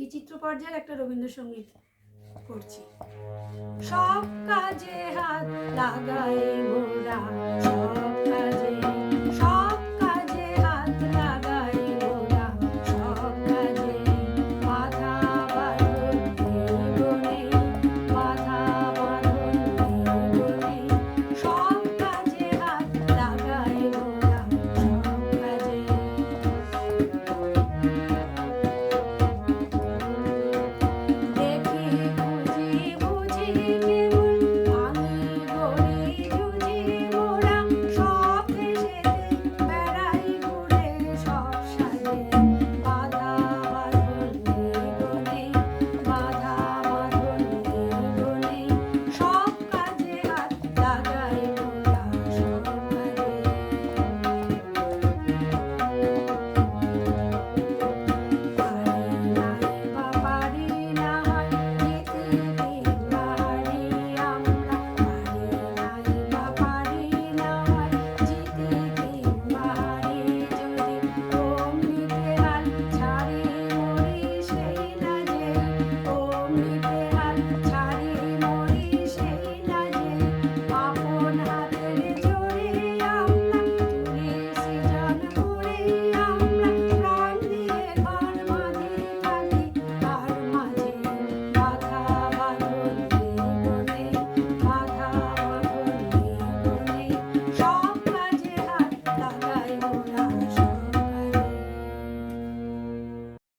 বিচিত্র পর্যায়ের একটা রবীন্দ্রসঙ্গীত করছি। সব কাজে হাত লাগাই মোরা, সব কাজে হাত লাগাই মোরা, সব কাজে বাধা বাঁধন জীবনে, বাধা বাঁধন জীবনে, সব কাজে হাত লাগাই মোরা, সব কাজে। দেখি খুঁজি বুঝি কেবল আমি গড়ি জুঝি মোরা, সব দেশেতে বেড়াই ঘুরে সব সাজে, বাধা বাঁধন জীবনে, বাধা বাঁধন জীবনে, সব কাজে হাত লাগাই মোরা, সব কাজে। পারি নাই বা পারি না হয় যেতে কিংবা হারি আমরা, পারি নাই বা পারি না হয় যেতে কিংবা হারি, যদি অমনিতে হাল ছাড়ি মরি সেই না যে, অমনিতে হাল ছাড়ি মরি সেই না যে, আপন